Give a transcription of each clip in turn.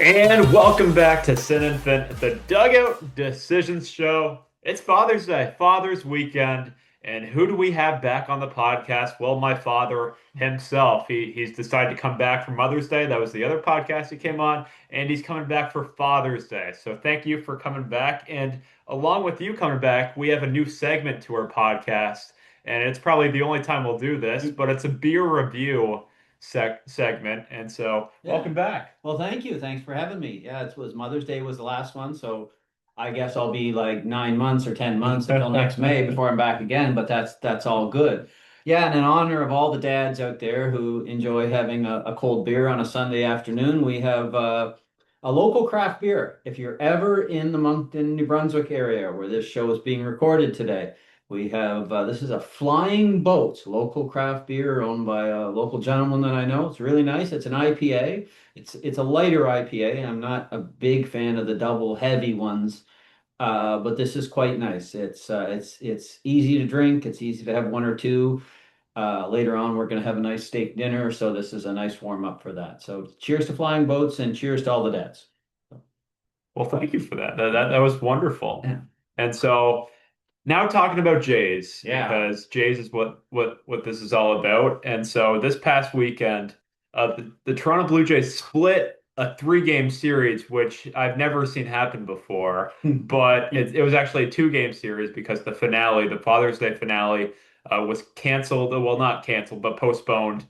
And welcome back to Sin and Fin, the Dugout Decisions Show. It's Father's Day, Father's Weekend, and who do we have back on the podcast? Well, my father himself. He's decided to come back for Mother's Day. That was the other podcast he came on, and he's coming back for Father's Day. So thank you for coming back. And along with you coming back, we have a new segment to our podcast, and it's probably the only time we'll do this, but it's a beer review segment. And so, Yeah. welcome back. Well, thank you. Thanks for having me. Yeah, it was Mother's Day was the last one, so I guess I'll be like 9 months or 10 months until next May before I'm back again, but that's all good. Yeah, and in honor of all the dads out there who enjoy having a cold beer on a Sunday afternoon, we have a local craft beer. If you're ever in the Moncton, New Brunswick area where this show is being recorded today, we have this is a Flying Boat, local craft beer owned by a local gentleman that I know. It's really nice. It's an IPA. It's a lighter IPA. I'm not a big fan of the double heavy ones, but this is quite nice. It's easy to drink. It's easy to have one or two. Later on, we're going to have a nice steak dinner, so this is a nice warm up for that. So cheers to Flying Boats and cheers to all the dads. Well, thank you for that. That was wonderful. Yeah. And so now talking about Jays, Yeah. because Jays is what this is all about. And so this past weekend, the Toronto Blue Jays split a three-game series, which I've never seen happen before. But it was actually a two-game series because the finale, the Father's Day finale, was canceled. Well, not canceled, but postponed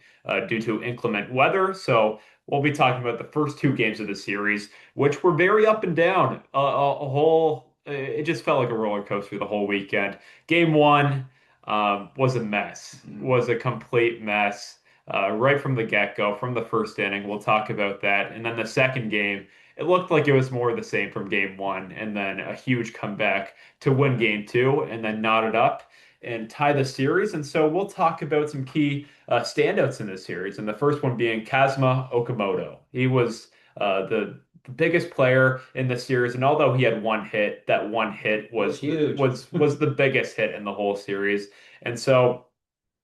due to inclement weather. So we'll be talking about the first two games of the series, which were very up and down. A whole, it just felt like a roller coaster the whole weekend. Game one was a mess, was a complete mess right from the get-go, from the first inning. We'll talk about that. And then the second game, it looked like it was more of the same from game one, and then a huge comeback to win game two, and then knot it up and tie the series. And so we'll talk about some key standouts in this series. And the first one being Kazuma Okamoto. He was the biggest player in the series, and although he had one hit, that one hit Was huge. was the biggest hit in the whole series. And so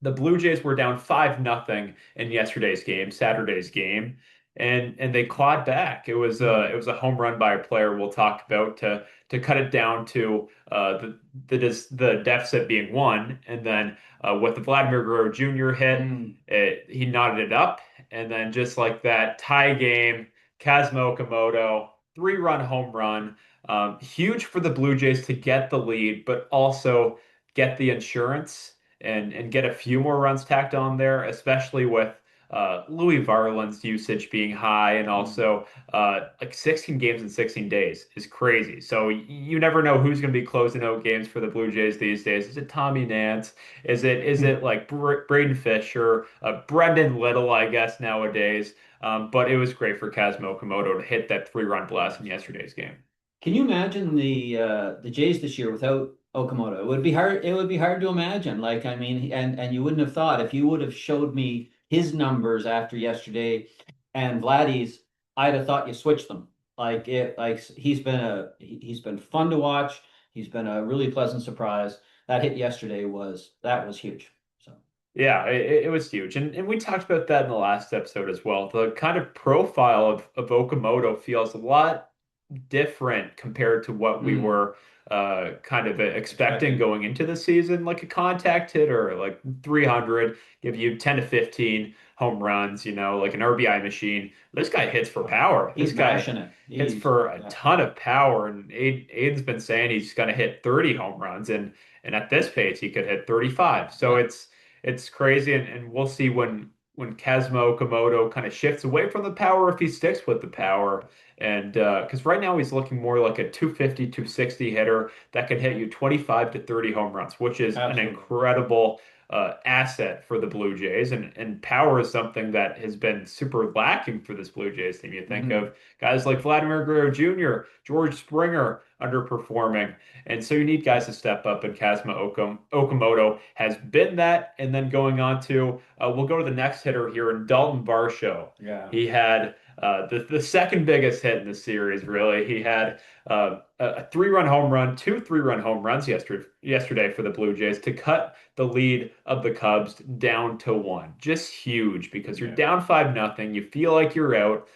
the Blue Jays were down 5-0 in yesterday's game, Saturday's game, and they clawed back. It was a home run by a player we'll talk about to cut it down to the deficit being one, and then with the Vladimir Guerrero Jr. hit, Mm. he knotted it up, and then just like that tie game, Kazuma Okamoto 3-run home run, huge for the Blue Jays to get the lead, but also get the insurance and get a few more runs tacked on there, especially with Louis Varland's usage being high, and Mm. also like 16 games in 16 days is crazy. So you never know who's going to be closing out games for the Blue Jays these days. Is it Tommy Nance? Is it like Braden Fisher, Brendan Little, I guess nowadays? But it was great for Kazuma Okamoto to hit that 3-run blast in yesterday's game. Can you imagine the Jays this year without Okamoto? It would be hard. It would be hard to imagine. Like, I mean, and you wouldn't have thought if you would have showed me his numbers after yesterday and Vladdy's, I'd have thought you switched them. Like he's been fun to watch. He's been a really pleasant surprise. That hit yesterday was huge. So Yeah, it was huge. And we talked about that in the last episode as well. The kind of profile of Okamoto feels a lot different compared to what we mm, were kind of expecting expecting. going into the season. Like a contact hitter, like 300, give you 10 to 15 home runs, like an RBI machine. This guy hits for power. This He's guy mashing it. hits He's for a yeah. ton of power. And Aiden's been saying he's going to hit 30 home runs. And at this pace, he could hit 35. So Yeah. it's crazy. And we'll see when Kazuma Okamoto kind of shifts away from the power if he sticks with the power. And because right now he's looking more like a 250, 260 hitter that can hit you 25 to 30 home runs, which is an Absolutely. incredible asset for the Blue Jays. And power is something that has been super lacking for this Blue Jays team. You think Hmm. of guys like Vladimir Guerrero Jr., George Springer underperforming. And so you need guys to step up, and Kazuma Okamoto has been that. And then going on to, we'll go to the next hitter here in Dalton Varsho. Yeah. He had the second biggest hit in the series, really. He had a 3-run home run, two 3-run home runs yesterday for the Blue Jays to cut the lead of the Cubs down to one. Just huge because you're Yeah. down 5-0. You feel like you're out.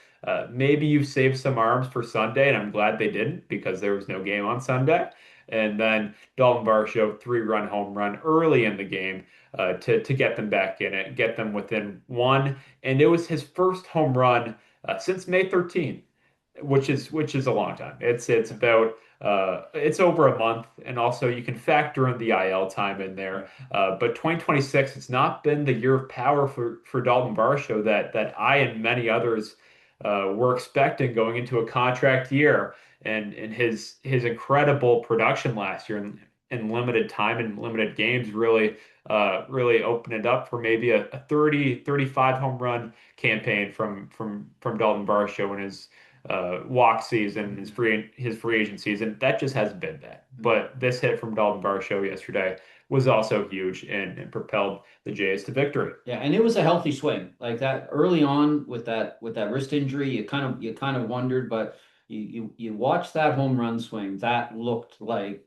Maybe you saved some arms for Sunday, and I'm glad they didn't because there was no game on Sunday. And then Dalton Varsho, 3-run home run early in the game to get them back in it, get them within one. And it was his first home run since May 13th, which is a long time. It's about it's over a month, and also you can factor in the IL time in there. But 2026, it's not been the year of power for Dalton Varsho that I and many others were expecting going into a contract year. And his incredible production last year in limited time and limited games really opened it up for maybe a 30 35 home run campaign from Dalton Varsho in his walk season, his free agent season. That just hasn't been that. But this hit from Dalton Varsho yesterday was also huge and propelled the Jays to victory. Yeah, and it was a healthy swing. Like that early on with that wrist injury, you kind of wondered, but you watch that home run swing, that looked like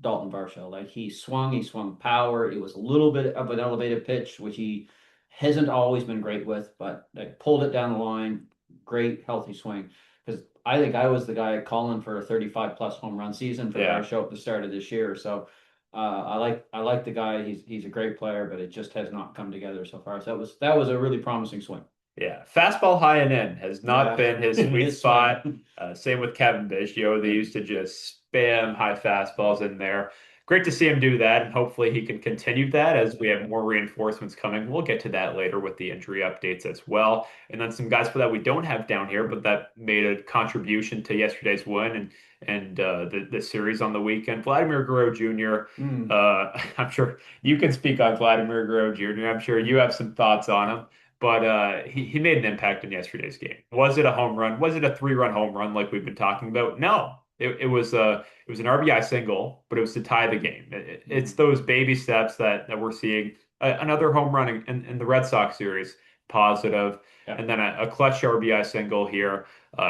Dalton Varsho. Like he swung power. It was a little bit of an elevated pitch, which he hasn't always been great with, but they pulled it down the line. Great healthy swing. Because I think I was the guy calling for a 35 plus home run season for Yeah. Varsho at the start of this year. So I like the guy. He's a great player, but it just has not come together so far. So that was a really promising swing. Yeah, fastball high and in has not Yeah, been his sweet his swing. spot. Same with Kevin Biggio. They used to just spam high fastballs in there. Great to see him do that, and hopefully he can continue that as we have more reinforcements coming. We'll get to that later with the injury updates as well. And then some guys for that we don't have down here, but that made a contribution to yesterday's win and the series on the weekend. Vladimir Guerrero Jr. Mm. I'm sure you can speak on Vladimir Guerrero Jr. I'm sure you have some thoughts on him. But he made an impact in yesterday's game. Was it a home run? Was it a 3-run home run like we've been talking about? No. It was an RBI single, but it was to tie the game. It's Mm. those baby steps that we're seeing. Another home run in the Red Sox series, positive, Yeah. and then a clutch RBI single here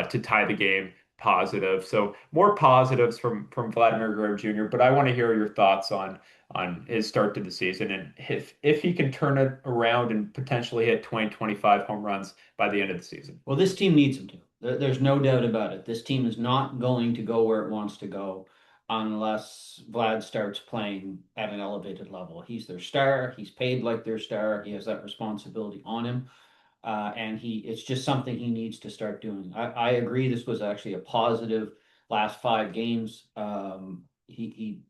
to tie the game, positive. So more positives from Vladimir Guerrero Jr. But I want to hear your thoughts on his start to the season and if he can turn it around and potentially hit 20, 25 home runs by the end of the season. Well, this team needs him to. There's no doubt about it. This team is not going to go where it wants to go unless Vlad starts playing at an elevated level. He's their star. He's paid like their star. He has that responsibility on him. And it's just something he needs to start doing. I agree. This was actually a positive last 5 games. You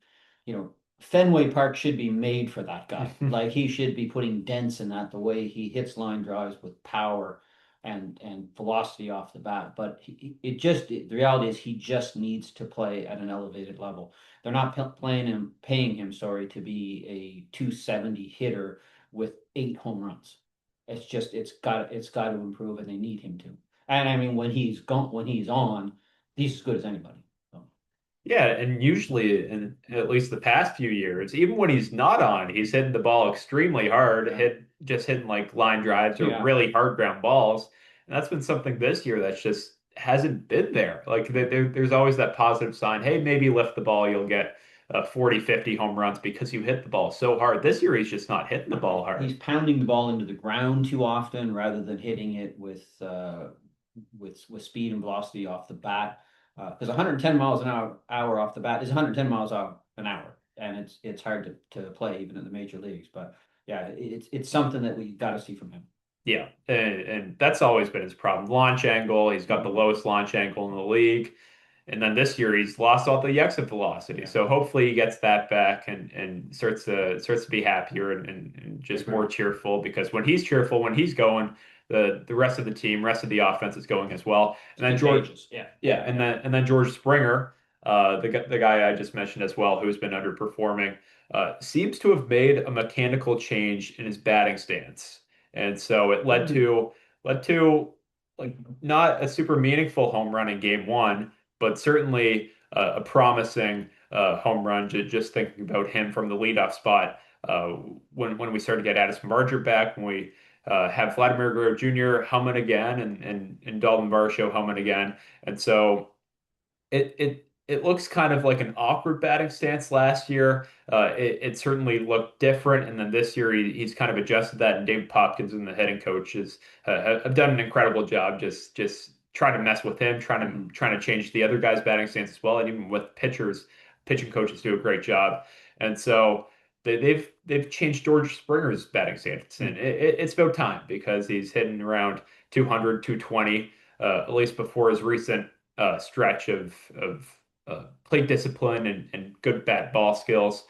know, Fenway Park should be made for that guy. Like he should be putting dents in that the way he hits line drives with power and velocity off the bat. But the reality is he just needs to play at an elevated level. They're not paying him, sorry, to be a 270 hitter with 8 home runs. It's got to improve, and they need him to. And I mean, when he's on, he's as good as anybody. So, Yeah, and usually in at least the past few years, even when he's not on, he's hitting the ball extremely hard, yeah, hitting like line drives or yeah. really hard ground balls. And that's been something this year that's just hasn't been there. Like there's always that positive sign. Hey, maybe lift the ball, you'll get 40, 50 home runs because you hit the ball so hard. This year he's just not hitting the ball hard. He's pounding the ball into the ground too often rather than hitting it with speed and velocity off the bat. Because 110 miles an hour off the bat is 110 miles an hour, and it's hard to play even in the major leagues. But yeah, it's something that we got to see from him. Yeah, and that's always been his problem. Launch angle, he's got the Mhm. lowest launch angle in the league. And then this year he's lost all the exit velocity. Yeah, So hopefully he gets that back and starts to be happier and I just agree. more cheerful because when he's cheerful, when he's going, the rest of the team, rest of the offense is going as well. It's And then George, contagious. Yeah, yeah, yeah, and then George Springer, the guy I just mentioned as well, who's been underperforming, seems to have made a mechanical change in his batting stance. And so it led yeah. to like not a super meaningful home run in game one but certainly a promising home run. Just thinking about him from the leadoff spot uh, when we start to get Addison Barger back, when we have Vladimir Guerrero Jr. humming again and Dalton Varsho humming again, and so it looks kind of like an awkward batting stance last year. It certainly looked different, and then this year he's kind of adjusted that. And Dave Popkins and the hitting coaches have done an incredible job just trying to mess with him, Mhm. trying to change the other guy's batting stance as well, and even with pitchers, pitching coaches do a great job. And so they've changed George Springer's batting stance, and it's about time because he's hitting around 200, 220, at least before his recent stretch of plate discipline and good bat ball skills.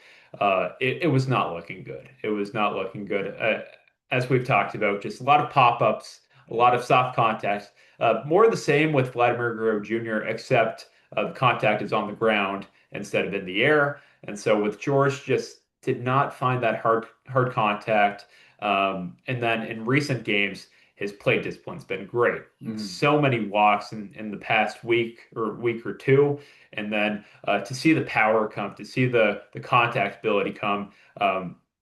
It was not looking good. It was not looking good. As we've talked about, just a lot of pop-ups, a lot of soft contact. More the same with Vladimir Guerrero Jr., except the contact is on the ground instead of in the air. And so with George, just did not find that hard contact. And then in recent games, his plate discipline's been great. Mhm. So many walks in the past week or two, and then to see the power come, to see the contact ability come,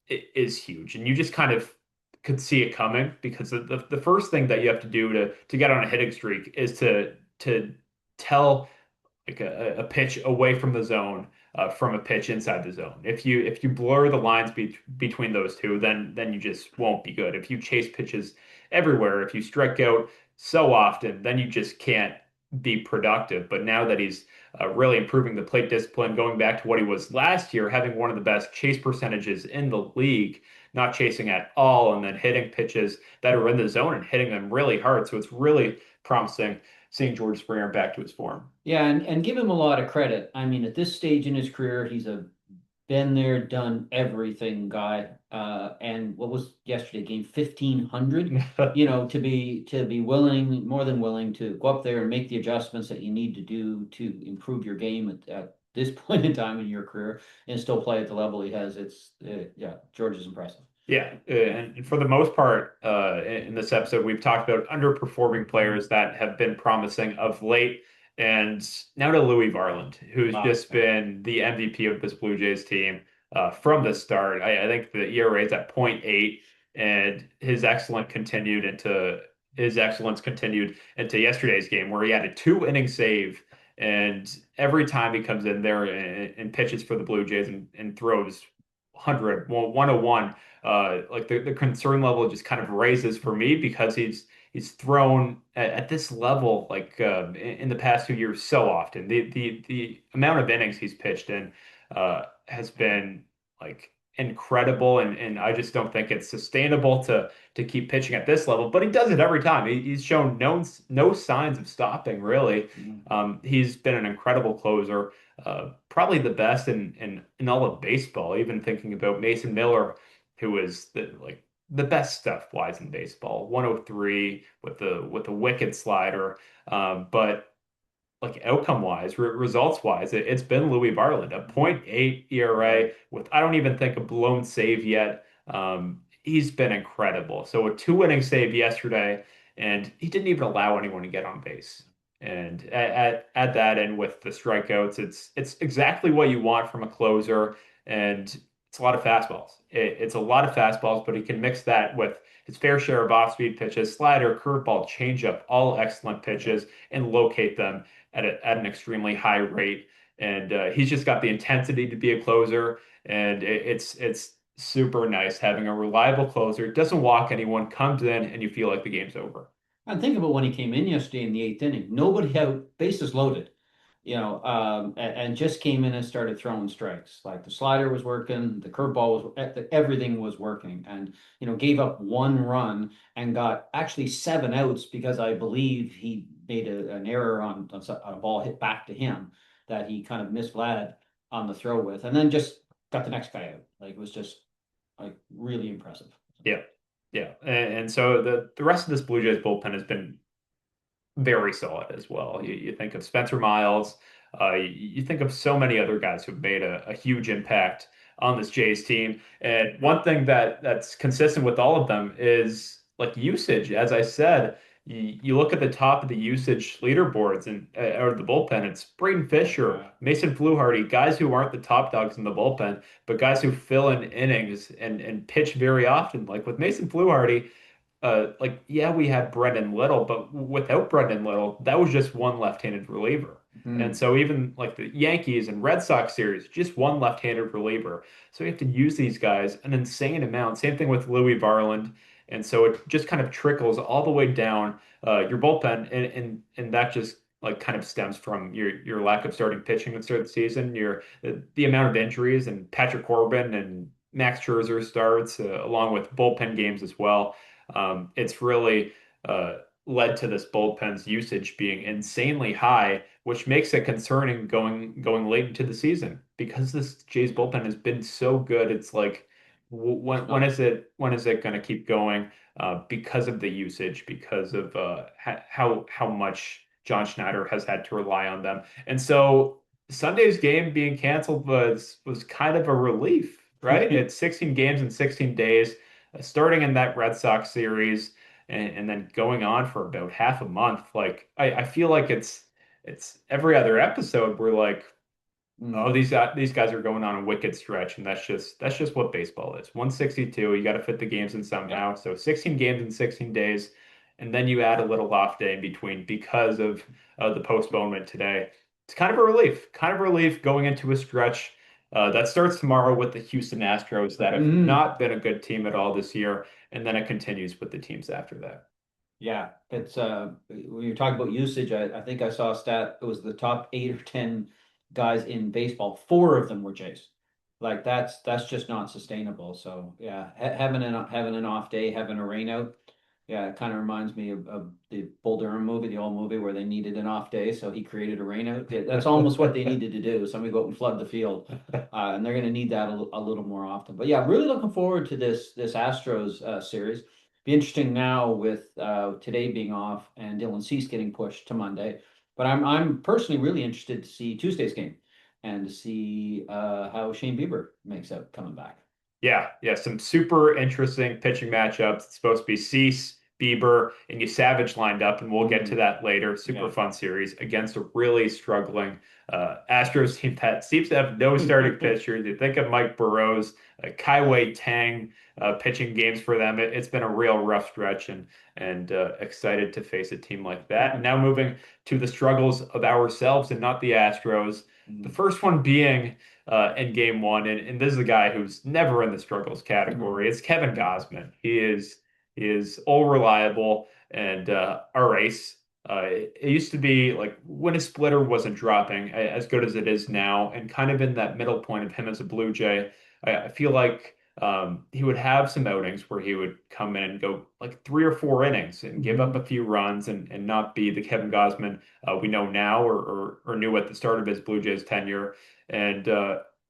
it is huge. And you just kind of could see it coming because the first thing that you have to do to get on a hitting streak is to tell like a pitch away from the zone from a pitch inside the zone. If you blur the lines between those two, then you just won't be good. If you chase pitches everywhere, if you strike out so often, then you just can't be productive. But now that he's really improving the plate discipline, going back to what he was last year, having one of the best chase percentages in the league, not chasing at all, and then hitting pitches that are in the zone and hitting them really hard. So it's really promising seeing George Springer back to his form. Yeah, and give him a lot of credit. I mean, at this stage in his career, he's a been there, done everything guy. And what was yesterday game 1500? To be willing, more than willing to go up there and make the adjustments that you need to do to improve your game at this point in time in your career and still play at the level he has. It's yeah, George is impressive. Yeah, and for the most part, in this episode, we've talked about underperforming players that have been promising of late, and now to Louis Varland, who's Wow. just been the MVP of this Blue Jays team from the start. I think the ERA is at point 0.8, and his excellence continued into yesterday's game, where he had a two-inning save, and every time he comes in there and pitches for the Blue Jays and throws 100, well, 101 like the concern level just kind of raises for me because he's thrown at this level like in the past 2 years so often. The amount of innings he's pitched in has been like incredible, and I just don't think it's sustainable to keep pitching at this level. But he does it every time. He's shown no signs of stopping really. Mhm. He's been an incredible closer. Probably the best in all of baseball. Even thinking about Mason Miller, who was the best stuff wise in baseball, 103 with the wicked slider. But like outcome wise, results wise, it's been Louis Varland, a point 0.8 ERA with I don't even think a blown save yet. He's been incredible. So a two-inning save yesterday, and he didn't even allow anyone to get on base. And at that end with the strikeouts, it's exactly what you want from a closer, and it's a lot of fastballs. It's a lot of fastballs, but he can mix that with his fair share of off-speed pitches, slider, curveball, changeup, all excellent pitches, and locate them at an extremely high rate. And he's just got the intensity to be a closer, and it's super nice having a reliable closer. Doesn't walk anyone, comes in, and you feel like the game's over. And think about when he came in yesterday in the eighth inning. Nobody had bases loaded, and just came in and started throwing strikes. Like the slider was working, the curveball was, everything was working, and gave up one run and got actually seven outs because I believe he made an error on a ball hit back to him that he kind of missed Vlad on the throw with, and then just got the next guy out. Like it was just like really impressive. Yeah, yeah, and so the rest of this Blue Jays bullpen has been very solid as well. You think of Spencer Miles, you think of so many other guys who've made a huge impact on this Jays team. And one thing that's consistent with all of them is like usage. As I said, you look at the top of the usage leaderboards and or the bullpen. It's Braden Fisher, Yeah. Mason Fluharty, guys who aren't the top dogs in the bullpen, but guys who fill in innings and pitch very often. Like with Mason Fluharty, like yeah, we had Brendan Little, but without Brendan Little, that was just one left-handed reliever. And Mhm. so even like the Yankees and Red Sox series, just one left-handed reliever. So you have to use these guys an insane amount. Same thing with Louis Varland. And so it just kind of trickles all the way down your bullpen, and that just like kind of stems from your lack of starting pitching at the start of the season, your the amount of injuries, and Patrick Corbin and Max Scherzer starts along with bullpen games as well. It's really led to this bullpen's usage being insanely high, which makes it concerning going late into the season because this Jays Yeah. bullpen has been so good. It's like It's not. when is it going to keep going? Because of the usage, because of how much John Schneider has had to rely on them, and so Sunday's game being canceled was kind of a relief, right? It's 16 games in 16 days, starting in that Red Sox series and then going on for about half a month. Like I feel like it's every other episode we're like, oh, Mm, these guys are going on a wicked stretch, and that's just what baseball is. 162, you got to fit the games in yeah. somehow. So 16 games in 16 days, and then you add a little off day in between because of the postponement today. It's kind of a relief going into a stretch that starts tomorrow with the Houston Astros that have Mm. not been a good team at all this year, and then it continues with the teams after that. Yeah, it's when you're talking about usage, I think I saw a stat. It was the top 8 or 10 guys in baseball. 4 of them were Jays. Like that's just not sustainable. So yeah, having an off day, having a rain out. Yeah, it kind of reminds me of the Bull Durham movie, the old movie where they needed an off day, so he created a rain out. Yeah, that's almost what they needed to do. Somebody go out and flood the field, and they're going to need that a little more often. But yeah, really looking forward to this Astros series. Be interesting now with today being off and Dylan Cease getting pushed to Monday. But I'm personally really interested to see Tuesday's game and to see how Shane Bieber makes out coming back. Yeah, yeah, some super interesting pitching matchups. It's supposed to be Cease, Bieber, and you Savage lined up, and we'll get to Mm, that later. Super yeah. fun series against a really struggling Astros team that seems to have no starting pitchers. You think of Mike Burrows, Kai Tang pitching games for them. It's been a real rough stretch, and excited to face a team like that. Now moving to the struggles of ourselves and not the Astros. The Mm, first one being in game one. And this is a guy who's never in the struggles category. no. It's Kevin Gausman. He is all reliable and our ace. It used to be like when his splitter wasn't dropping as good as it is now, and kind of in that middle point of him as a Blue Jay. I feel like he would have some outings where he would come in and go like 3 or 4 innings and give up Hmm. a few runs and not be the Kevin Gausman we know now or knew at the start of his Blue Jays tenure. And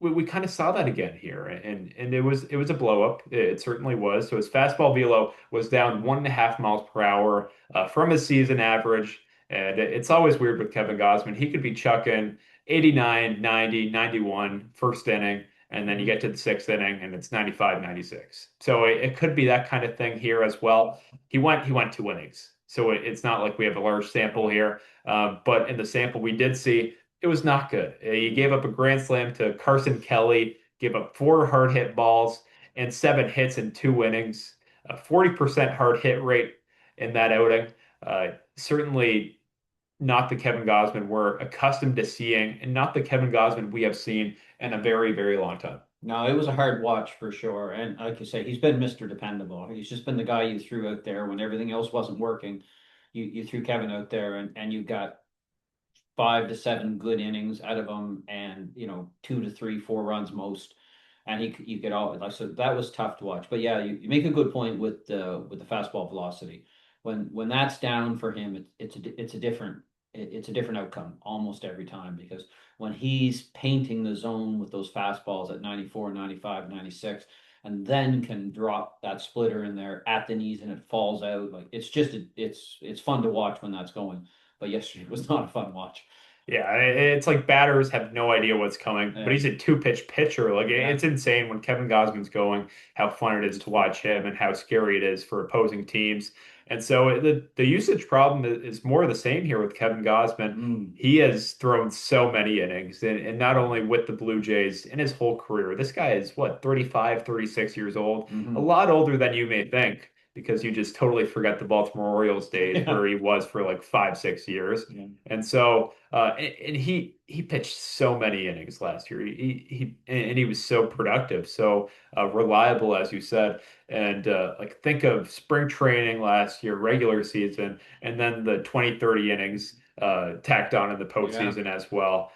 we kind of saw that again here, and it was a blow up. It certainly was. So his fastball velo was down 1.5 miles per hour from his season average. And it's always weird with Kevin Gausman. He could be chucking 89, 90, 91 first inning, and then you Hmm. get to the sixth inning and it's 95, 96. So it could be that kind of thing here as well. He went 2 innings. So it's not like we have a large sample here. But in the sample we did see, it was not good. He gave up a grand slam to Carson Kelly, gave up 4 hard hit balls and 7 hits in 2 innings, a 40% hard hit rate in that outing. Certainly not the Kevin Gausman we're accustomed to seeing, and not the Kevin Gausman we have seen in a very, very long time. No, it was a hard watch for sure. And like you say, he's been Mr. Dependable. He's just been the guy you threw out there when everything else wasn't working. You threw Kevin out there and you got 5 to 7 good innings out of him and 2 to 3, 4 runs most. And you could all like so that was tough to watch. But yeah, you make a good point with the fastball velocity. When that's down for him, it's a different outcome almost every time because when he's painting the zone with those fastballs at 94, 95, 96, and then can drop that splitter in there at the knees and it falls out, like it's fun to watch when that's going. But yesterday was not a fun watch. Yeah, it's like batters have no idea what's coming, but Yeah, he's a two-pitch pitcher. Like yeah. it's insane when Kevin Gausman's going, how fun it is to watch him and how scary it is for opposing teams. And so the usage problem is more of the same here with Kevin Gausman. Mm, He has thrown so many innings, and not only with the Blue Jays in his whole career. This guy is what, 35, 36 years old, a hmm. lot older than you may think. because you just totally forget the Baltimore Orioles days Yeah. where he was for like 5, 6 years. Yeah. And so, and he pitched so many innings last year. And he was so productive, so reliable, as you said. And like think of spring training last year, regular season, and then the 20, 30 innings tacked on in the Yeah. postseason as well.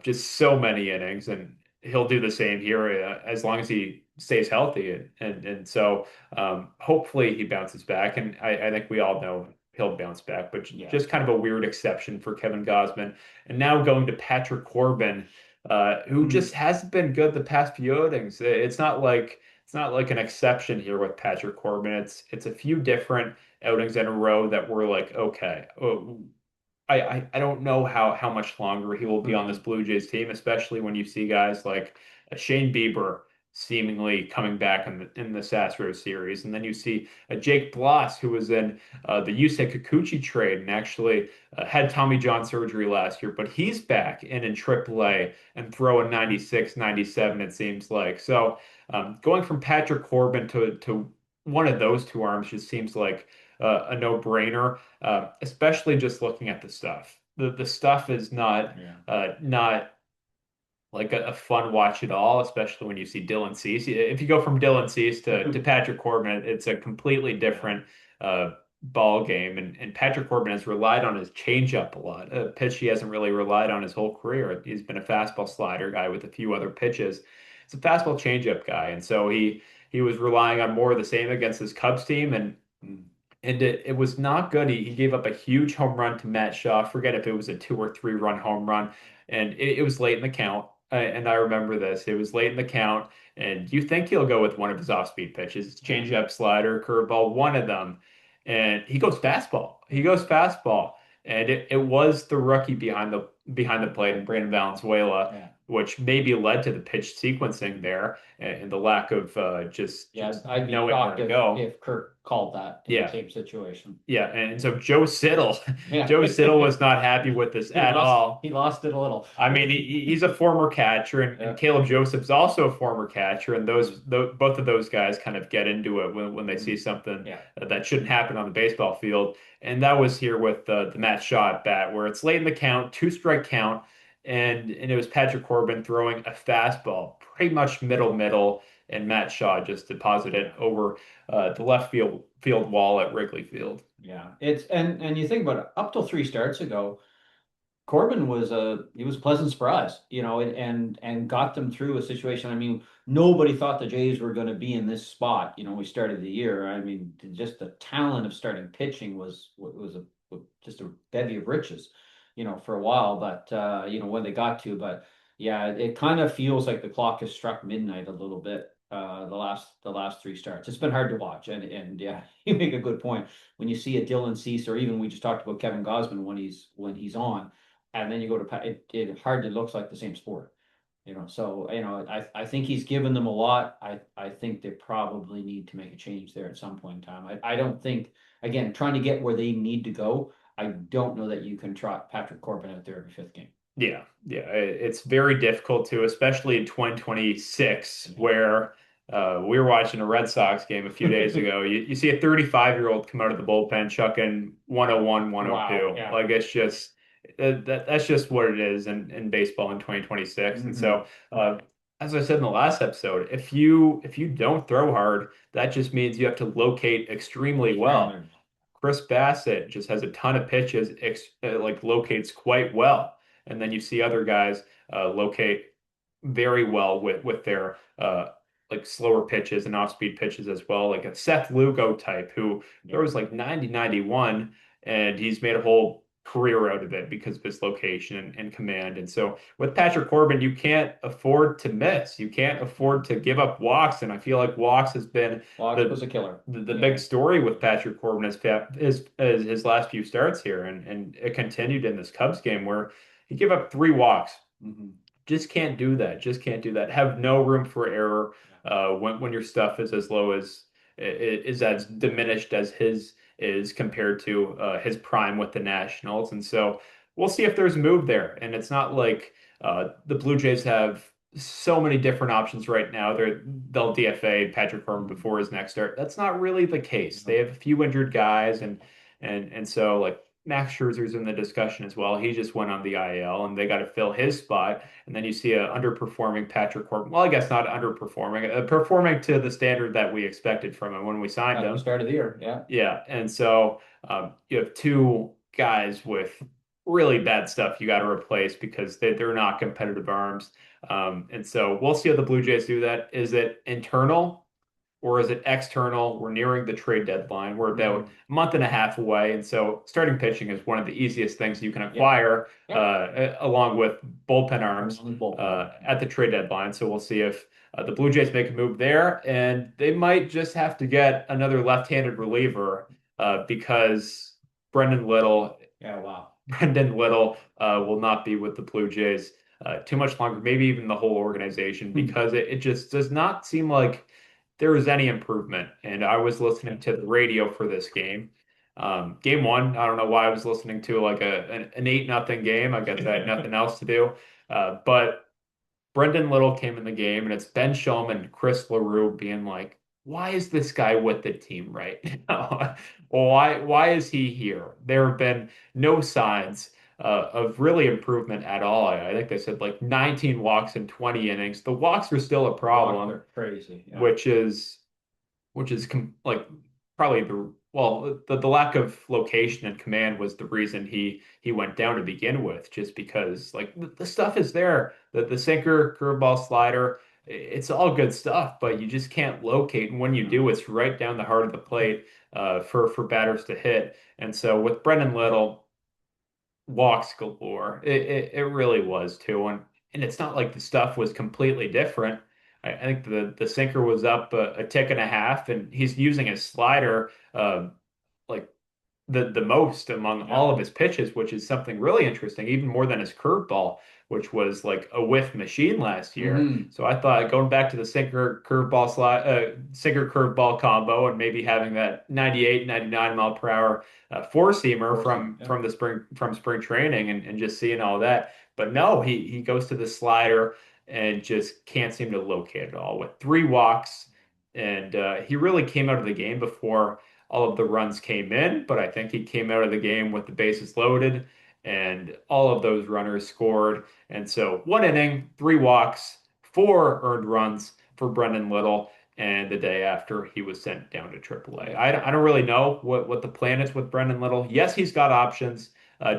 Just so many innings, and he'll do the same here as long as he stays healthy. And so hopefully he bounces back. And I think we all know he'll bounce back, but Yeah. just kind of a weird exception for Kevin Gosman. And now going to Patrick Corbin, who Mhm. just hasn't been good the past few outings. It's not like an exception here with Patrick Corbin. It's a few different outings in a row that were like, okay, I don't know how much longer he will be on this Mhm. Blue Jays team, especially when you see guys like Shane Bieber seemingly coming back in the Astros series, and then you see Jake Bloss, who was in the Yusei Kikuchi trade and actually had Tommy John surgery last year, but he's back in AAA and throwing 96, 97, it seems like. So going from Patrick Corbin to one of those two arms just seems like a no-brainer, especially just looking at the stuff. The stuff is Yeah. not like a fun watch at all, especially when you see Dylan Cease. If you go from Dylan Cease to Patrick Corbin, it's a completely Yeah. different ball game. And Patrick Corbin has relied on his changeup a lot, a pitch he hasn't really relied on his whole career. He's been a fastball slider guy with a few other pitches. He's a fastball changeup guy, and so he was relying on more of the same against his Cubs team, and it was not good. He gave up a huge home run to Matt Shaw. I forget if it was a 2 or 3 run home run, and it was late in the count. And I remember this. It was late in the count, and you think he'll go with one of his off-speed pitches, Yeah. changeup, slider, curveball, one of them, and he goes fastball. He Yeah. goes fastball, and it was the rookie behind the plate, and Brandon Valenzuela, Yeah. which maybe led to the pitch sequencing there and the lack of Yeah. just I'd be knowing where shocked to go. if Kirk called that in the Yeah, same situation. yeah, and so Joe Siddle, Yeah. Joe Siddle was not happy with this He at lost all. he lost it a little. I mean, he's a former catcher, and Yeah. Caleb Joseph's also a former catcher, and Mhm. both of those guys kind of get into it when they see Mhm. something Yeah. that shouldn't happen on the baseball field. And that was here with the Matt Shaw at bat, where it's late in the count, two-strike count, and it was Patrick Corbin throwing a fastball, pretty much middle, and Matt Shaw just deposited Yeah. over the left field wall at Wrigley Field. Yeah. It's and you think about it, up till three starts ago, Corbin was a pleasant surprise, and got them through a situation. I mean, nobody thought the Jays were going to be in this spot. We started the year. I mean, just the talent of starting pitching was just a bevy of riches, for a while. But when they got to, but yeah, it kind of feels like the clock has struck midnight a little bit. The last three starts, it's been hard to watch, and yeah, you make a good point when you see a Dylan Cease, or even we just talked about Kevin Gosman when he's on, and then you go to it hardly looks like the same sport. So I think he's given them a lot. I think they probably need to make a change there at some point in time. I don't think, again, trying to get where they need to go, I don't know that you can trot Patrick Corbin out there every fifth game. Yeah, it's very difficult to, especially in 2026, Yeah. where we were watching a Red Sox game a few days ago. You see a 35-year-old come out of the bullpen chucking 101, Wow. 102. Yeah. Like it's just that's just what it is in baseball in 2026. And Hmm. so, as I said in the last episode, if you don't throw hard, that just means you have to locate extremely well. Extremely. Chris Bassett just has a ton of pitches, like locates quite well, and then you see other guys locate very well with their like slower pitches and off-speed pitches as well, like a Seth Lugo type who Yeah. throws like 90, 91, and he's made a whole career out of it because of his location and command. And so with Patrick Corbin, you can't afford to miss. You can't afford to give up walks, and I feel like walks has been Locke the was a killer. the Yeah. big story with Patrick Corbin is his last few starts here, and it continued in this Cubs game where he gave up 3 walks. Hmm. Just can't do that. Just can't do that. Have no room for error when your stuff is as low as is as diminished as his is compared to his prime with the Nationals. And so we'll see if there's a move there. And it's not like the Blue Jays have so many different options right now. They'll DFA Patrick Corbin Mm. before his next start. That's not really the case. They No. have a few injured guys, and so like Max Scherzer's in the discussion as well. He just went on the IL, and they got to fill his spot. And then you see a underperforming Patrick Corbin. Well, I guess not underperforming, performing to the standard that we expected from him when we signed At the him. start of the year, yeah. Yeah, and so you have two guys with really bad stuff you got to replace because they're not competitive arms. And so we'll see how the Blue Jays do that. Is it internal or is it external? We're nearing the trade deadline. We're about Mm. a month and a half away, and so starting pitching is one of the easiest things you can Yep. acquire, Yep. along with bullpen arms Along with bullpen. at the trade deadline. So we'll see if the Blue Jays make a move there, and they might just have to get another left-handed reliever because Brendan Little Yeah, wow. Brendan Little will not be with the Blue Jays too much longer, maybe even the whole organization, Hmm. because it just does not seem like there is any improvement. And I was listening to the radio for this game. Game one, I don't know why I was listening to like an 8-0 game. I guess I had nothing else to do. But Brendan Little came in the game, and it's Ben Shulman and Chris LaRue being like, why is this guy with the team right now? Well, why is he here? There have been no signs of really improvement at all. I think they said like 19 walks in 20 innings. The walks are still a Walks problem, are crazy. Yeah. which is like probably the lack of location and command was the reason he went down to begin with, just because like the stuff is there, the sinker, curveball, slider, it's all good stuff, but you just can't locate, and when you do, No. it's right down the heart of the plate for batters to hit. And so with Brendan Little, walks galore. It really was too. And it's not like the stuff was completely different. I think the sinker was up a tick and a half, and he's using his slider like the most among Yeah. all of his pitches, which is something really interesting, even more than his curveball, which was like a whiff machine last year. Hmm. So I thought going back to the sinker curveball combo and maybe having that 98, 99 mile per hour four seamer Four seam. Yeah. from spring training and just seeing all that. But no, he goes to the slider and just can't seem to locate it all with three walks. And he really came out of the game before all of the runs came in, but I think he came out of the game with the bases loaded and all of those runners scored. And so 1 inning, three walks, four earned runs for Brendan Little. And the day after, he was sent down to AAA. Yeah. I don't really know what the plan is with Brendan Little. Yes, he's got options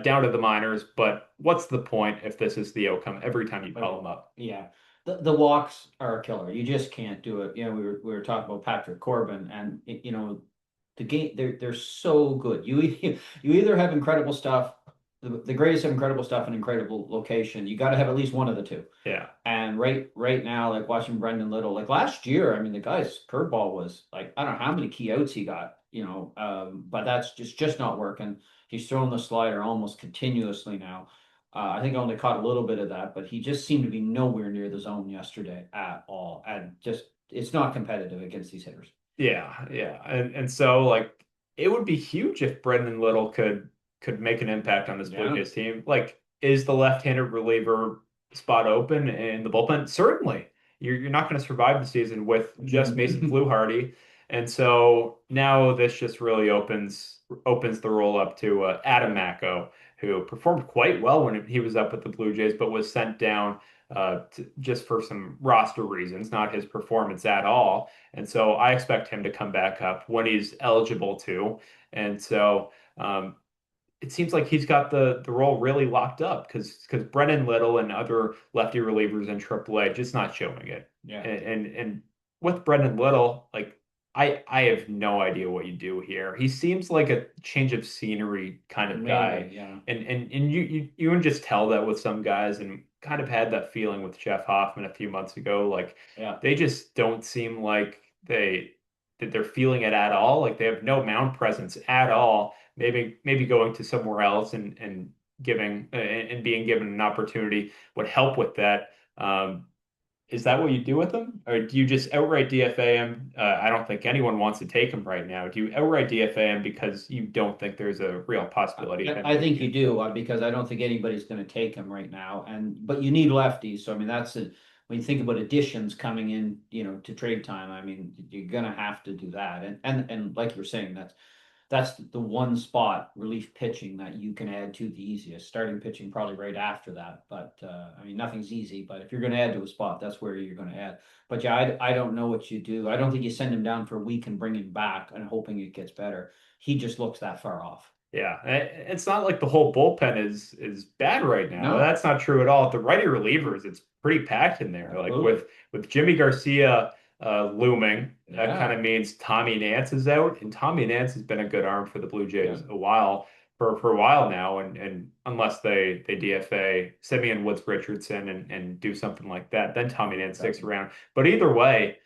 down to the minors, but what's the point if this is the outcome every time you call But him up? yeah, the walks are a killer. You just can't do it. You know, we were talking about Patrick Corbin, and you know, the game they're so good. You either have incredible stuff, the greatest of incredible stuff, and incredible location. You got to have at least one of the two. Yeah. And right now, like watching Brendan Little, like last year, I mean, the guy's curveball was like I don't know how many key outs he got, but that's just not working. He's throwing the slider almost continuously now. I think I only caught a little bit of that, but he just seemed to be nowhere near the zone yesterday at all, and just it's not competitive against these hitters. Yeah, yeah. And so like it would be huge if Brendan Little could make an impact on this Blue Yeah. Jays team. Like, is the left-handed reliever spot open in the bullpen? Certainly. You're not going to survive the season with just Mason Fluharty. And so now this just really opens the role up to Adam Macko, who performed quite well when he was up with the Blue Jays, but was sent down just for some roster reasons, not his performance at all. And so I expect him to come back up when he's eligible to. And so it seems like he's got the role really locked up because Brennan Little and other lefty relievers in AAA just not showing it. Yeah. And with Brendan Little, like I have no idea what you do here. He seems like a change of scenery kind of guy. Maybe, yeah. And you can just tell that with some guys and kind of had that feeling with Jeff Hoffman a few months ago. Like Yeah. they just don't seem like they're feeling it at all. Like they have no mound presence at all. Maybe going to somewhere else and giving and being given an opportunity would help with that. Is that what you do with them, or do you just outright DFA him? I don't think anyone wants to take him right now. Do you outright DFA him because you don't think there's a real possibility of him I getting think you here? do because I don't think anybody's going to take him right now. And but you need lefties, so I mean when you think about additions coming in, to trade time, I mean, you're gonna have to do that. And like you're saying, that's the one spot, relief pitching, that you can add to the easiest. Starting pitching probably right after that. But I mean, nothing's easy. But if you're going to add to a spot, that's where you're going to add. But yeah, I don't know what you do. I don't think you send him down for a week and bring him back and hoping it gets better. He just looks that far off. Yeah, it's not like the whole bullpen is bad right now. No, That's not true at all. The righty relievers, it's pretty packed in there. Like absolutely. with Jimmy Garcia looming, that kind Yeah, of means Tommy Nance is out, and Tommy Nance has been a good arm for the Blue yeah, Jays for a while now, and unless they DFA Simeon Woods Richardson and do something like that, then Tommy Nance sticks exactly. around. But either way.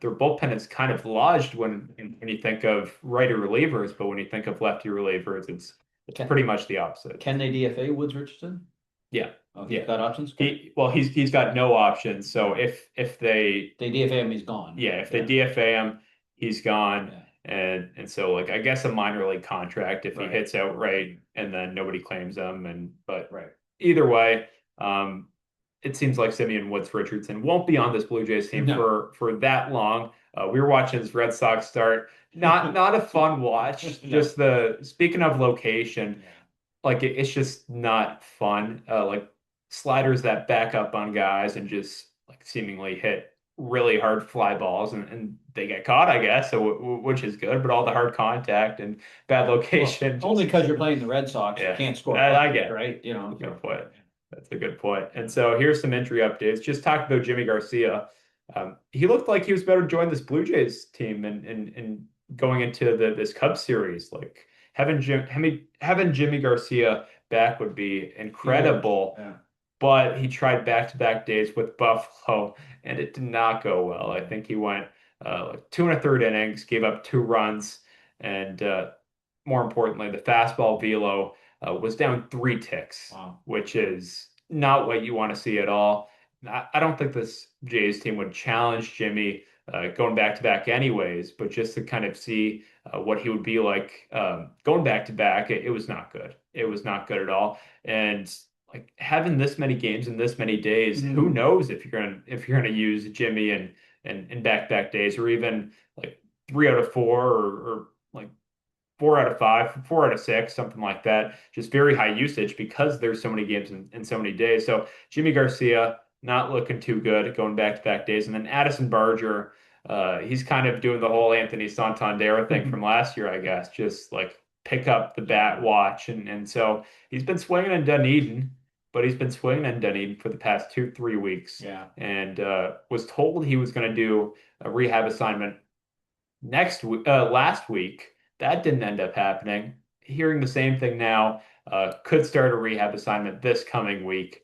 Their bullpen is kind of lodged when you think of righty relievers, but when you think of lefty relievers, it's Can pretty much the opposite. can they DFA Woods Richardson? Yeah, Oh, he's yeah. got options. Okay. He's got no options. So Yeah. if they They DFA him, he's gone. yeah if they Yeah. DFA him, he's gone. Yeah. And so like I guess a minor league contract if he Right. hits outright and then nobody claims him but Right. either way, it seems like Simeon Woods Richardson won't be on this Blue Jays team No. for that long. We were watching his Red Sox start. Not a fun watch. No. Just the speaking of location, Yeah. like it's just not fun. Like sliders that back up on guys and just like seemingly hit really hard fly balls and they get caught, I guess, so which is good. But all the hard contact and bad Well, location only just because you're playing the Red Sox, you yeah, can't score I runs, get it. right? That's a good So point. That's a good point. yeah. And so here's some injury updates. Just talked about Jimmy Garcia. He looked like he was better to join this Blue Jays team and going into this Cubs series. Like having Jimmy Garcia back would be Huge. incredible. Yeah. But he tried back-to-back days with Buffalo, and it did not go well. I think he went like two and a third innings, gave up 2 runs, and more importantly, the fastball velo was down 3 ticks, Wow. which is not what you want to see at all. I don't think this Jays team would challenge Jimmy going back to back anyways, but just to kind of see what he would be like going back to back, it was not good. It was not good at all. And like having this many games in this many days, who Mm. knows if you're gonna use Jimmy and back to back days or even like 3 out of 4 or like 4 out of 5, 4 out of 6, something like that. Just very high usage because there's so many games in so many days. So Jimmy Garcia not looking too good going back to back days. And then Addison Barger, he's kind of doing the whole Anthony Santander thing from last year, I guess. Just like pick up the bat, watch. And so he's been swinging in Dunedin, but he's been swinging in Dunedin for the past 2, 3 weeks Yeah. and was told he was going to do a rehab assignment last week. That didn't end up happening. Hearing the same thing now, could start a rehab assignment this coming week.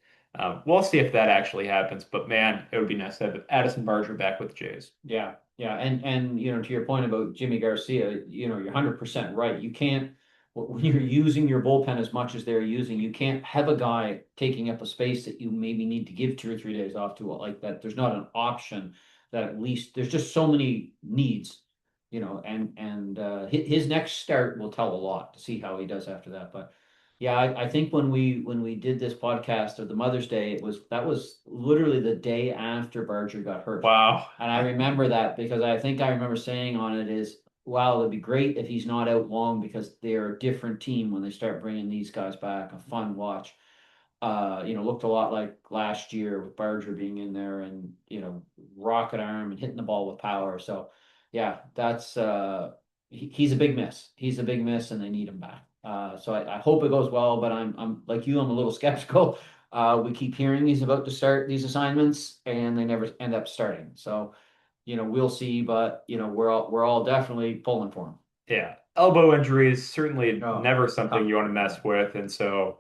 We'll see if that actually happens, but man, it would be nice to have Addison Barger back with the Jays. Yeah. Yeah. And to your point about Jimmy Garcia, you're 100% right. You can't when you're using your bullpen as much as they're using, you can't have a guy taking up a space that you maybe need to give 2 or 3 days off to like that. There's not an option that at least there's just so many needs, and his next start will tell a lot to see how he does after that. But yeah, I think when we did this podcast of the Mother's Day, that was literally the day after Barger got hurt. Wow. And I remember that because I think I remember saying on it is, wow, it'd be great if he's not out long because they're a different team when they start bringing these guys back. A fun watch. Looked a lot like last year with Barger being in there and, rocket arm and hitting the ball with power. So, yeah, he's a big miss. He's a big miss, and they need him back. So I hope it goes well, but I'm like you, I'm a little skeptical. We keep hearing he's about to start these assignments, and they never end up starting. So, we'll see, but we're all definitely pulling for him. Yeah. Elbow injury is certainly Oh, never something tough. you want to Yeah, mess with. And so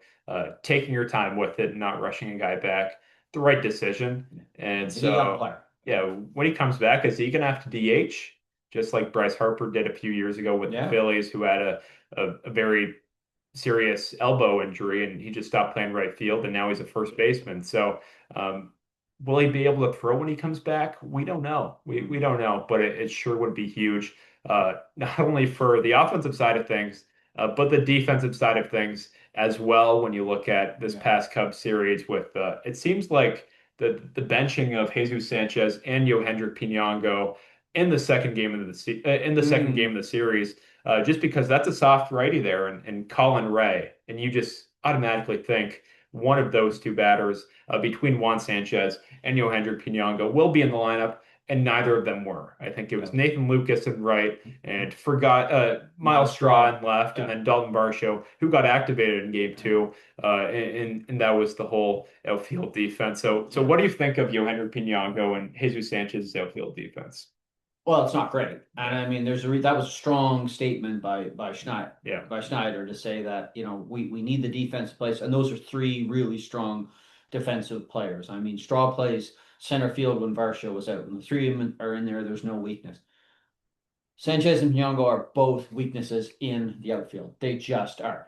taking your time with it and not rushing a guy back, the right decision. yeah. And He's a young so, player. yeah, when he comes back, is he going to have to DH? Just like Bryce Harper did a few years ago with the Yeah. Phillies, who had a very serious elbow injury and he just stopped playing right field and now he's a first baseman. So, will he be able to throw when he comes back? We don't know. We don't know, but it sure would be huge, not only for the offensive side of things, but the defensive side of things as well. When you look at this Yeah. past Cubs series, with it seems like the benching of Jesus Sanchez and Yohendrick Pinango in the second game of in the second game Mm, of the series, just because that's a soft righty there, and Colin Ray, and you just automatically think one of those two batters between Juan Sanchez and Yohendrick Pinango will be in the lineup, and neither of them were. I think it was yeah. Nathan Lucas in right, and forgot Miles Miles Straw Straw. in left, and Yeah. then Dalton Varsho, who got activated in game Yeah. two, and that was the whole outfield defense. So Yeah. what do you think of Yohendrick Pinango and Jesus Sanchez's outfield defense? Well, it's not great, and Yeah, I mean, that was a strong statement yeah, By Schneider to say that we need the defense place, and those are three really strong defensive players. I mean, Straw plays center field when Varsho was out, and the three of them are in there. There's no weakness. Sanchez and Nyong'o are both weaknesses in the outfield. They just are.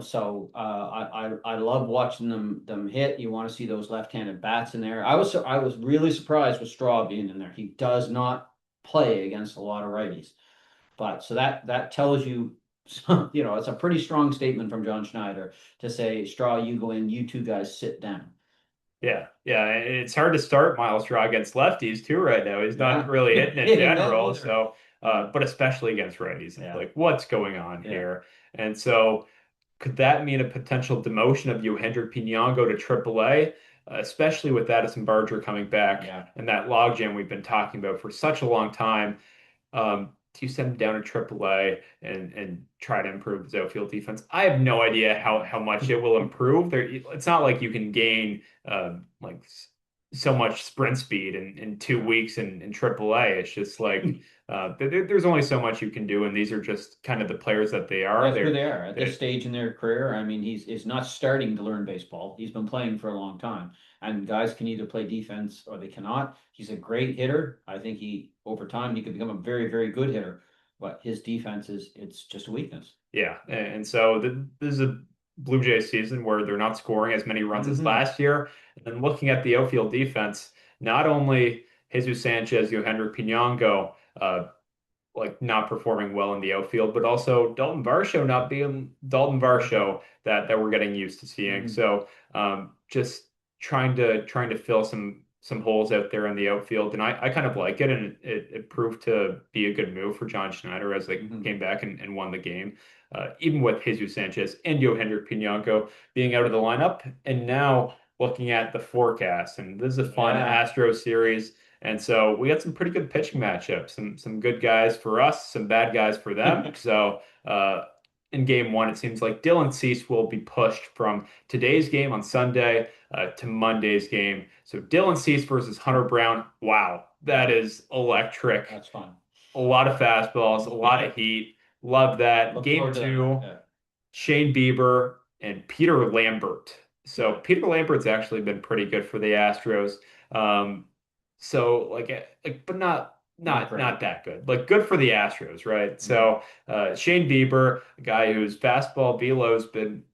So I love watching them hit. You want to see those left-handed bats in there. I was really surprised with Straw being in there. He does not play against a lot of righties, but so that tells you, it's a pretty strong statement from John Schneider to say, Straw, you go in, you two guys sit down. yeah. It's hard to start Miles Straw against lefties too right now. He's not Yeah, really hitting in hitting them general. either. So, Yeah, but especially against righties, it's yeah, like what's going on yeah, here? And so, could that mean a potential demotion of Yohendrick Pinango to AAA, especially with Addison Barger coming back yeah. and that logjam we've been talking about for such a long time? Do you send him down to AAA and try to improve his outfield defense? I have no idea how much it will improve. It's not like you can gain so much sprint speed in 2 weeks in AAA. It's just like there's only so much you can do, and these are just kind of the players that they are. That's who they are at this They're stage in their career. I mean, he's not starting to learn baseball. He's been playing for a long time, and guys can either play defense or they cannot. He's a great hitter. I think over time he could become a very, very good hitter, but his defense it's just a weakness. Yeah, and so this is a Blue Jays season where they're not scoring as many runs as Hmm. last year. And then looking at the outfield defense, not only Jesus Sanchez, Yohendrick Pinango, like not performing well in the outfield, but also Dalton Varsho not being Dalton Varsho. Varsho that we're getting used to seeing. Hmm. So just trying to fill some holes out there in the outfield, and I kind of like it, and it proved to be a good move for John Schneider as they Hmm. came back and won the game, even with Jesus Sanchez and Yohendrick Pinango being out of the lineup, and now looking at the forecast, and this is a fun Yeah. Astro series. And so we got some pretty good pitching matchups, some good guys for us, some bad guys for them. So in game one, it seems like Dylan Cease will be pushed from today's game on Sunday to Monday's game. So Dylan Cease versus Hunter Brown. Wow, that Yeah. is electric. That's fun. A lot of fastballs, a lot of heat. Love that. Look Game forward to that. two. Yeah. Shane Bieber and Peter Lambert. So Yeah. Peter Lambert's actually been pretty good for the Astros. Um, so but Not great. not that good. Like good for the Astros, right? Mhm. So Shane Bieber, a guy whose fastball velo's been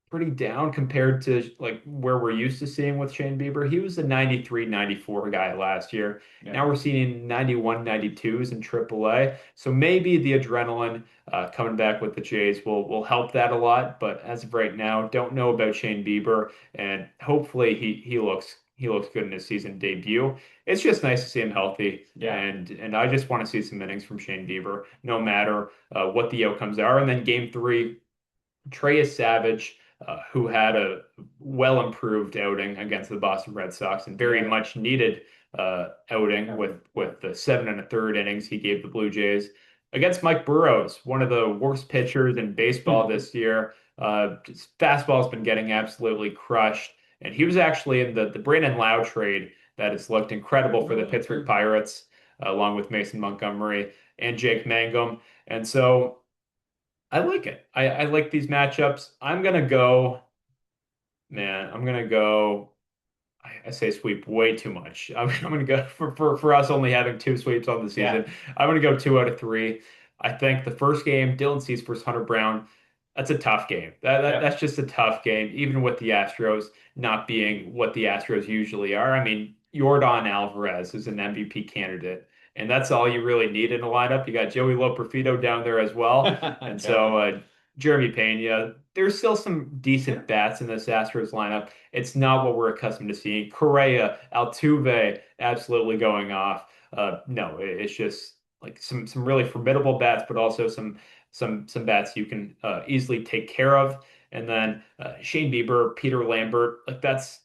pretty down compared to like where we're used to seeing with Shane Bieber. He was a 93, 94 guy last year. Yeah. Now we're seeing 91, 92s in AAA. So maybe the adrenaline coming back with the Jays will help that a lot. But as of right now, don't know about Shane Bieber, and hopefully he looks good in his season debut. It's just nice to see him healthy, Yeah. and I just want to see some innings from Shane Bieber, no matter what the outcomes are. And then game three. Trey Savage, who had a well improved outing against the Boston Red Sox and very Yeah. much needed outing Yeah. with the 7 1/3 innings he gave the Blue Jays against Mike Burrows, one of the worst pitchers in baseball this year. Just fastball's been getting absolutely crushed, and he was actually in the Brandon Lowe trade that has looked incredible for the Oh, Pittsburgh okay. Pirates, along with Mason Montgomery and Jake Mangum, and so. I like it. I like these matchups. I'm gonna go. I say sweep way too much. I'm gonna go for us only having two sweeps on the Yeah. season. I'm gonna go 2 out of 3. I think the first game, Dylan Cease versus Hunter Brown, that's a tough game. Yeah. That's just a tough game, even with the Astros not being what the Astros usually are. I mean, Yordan Alvarez is an MVP candidate, and that's all you really need in a lineup. You got Joey Loperfido down there as well, and so Joey. Jeremy Pena. There's still some Yeah. decent bats in this Astros lineup. It's not what we're accustomed to seeing. Correa, Altuve, absolutely going off. No, it's just like some really formidable bats, but also some bats you can easily take care of. And then Shane Bieber, Peter Lambert, like that's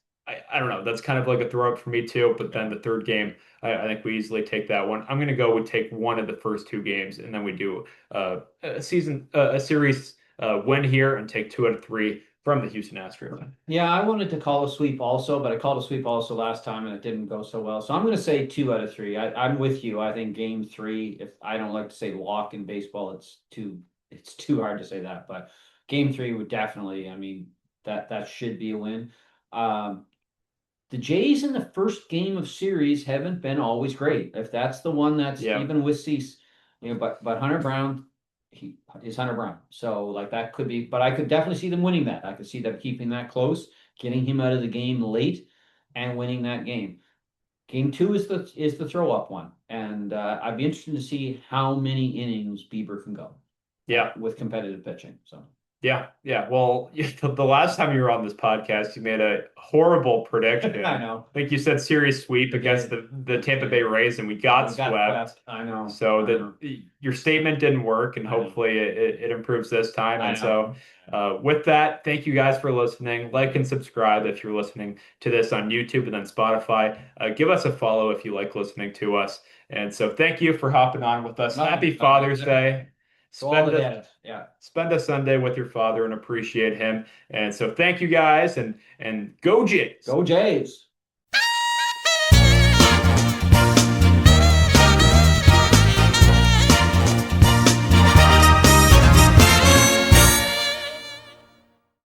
I don't know. That's kind of like a throw up for me too. But then Yeah. the third game, I think we easily take that one. I'm gonna go with take one of the first two games, and then we do a series win here and take two out of three from the Houston Astros. Yeah, I wanted to call a sweep also, but I called a sweep also last time and it didn't go so well. So I'm going to say 2 out of 3. I'm with you. I think game 3, if I don't like to say lock in baseball, it's too hard to say that, but game 3 would definitely, I mean, that should be a win. Um, the Jays in the first game of series haven't been always great. If that's the one that's Yeah, even with Cease, but Hunter Brown, he is Hunter Brown. So like that could be, but I could definitely see them winning that. I could see them keeping that close, getting him out of the game late, and winning that game. Game 2 is the throw up one, and I'd be interested to see how many innings Bieber can go yeah. with competitive pitching. So Yeah, yeah. Well, the last time you were on this podcast, you made a horrible I prediction. know I think you said series sweep we against did, the we Tampa Bay did. Rays, and we And got we got swept. swept. I know, So I know, your statement didn't work, and I know. hopefully it improves this time. I And know. so, with that, thank you guys for listening. Like and subscribe if you're listening to this on YouTube and then Spotify. Give us a follow if you like listening to us. And so, thank you for hopping on with us. No, Happy Father's Day. to all the Spend a dads. Yeah. spend a Sunday with your father and appreciate him. And so thank you guys and go Jays. Go Jays.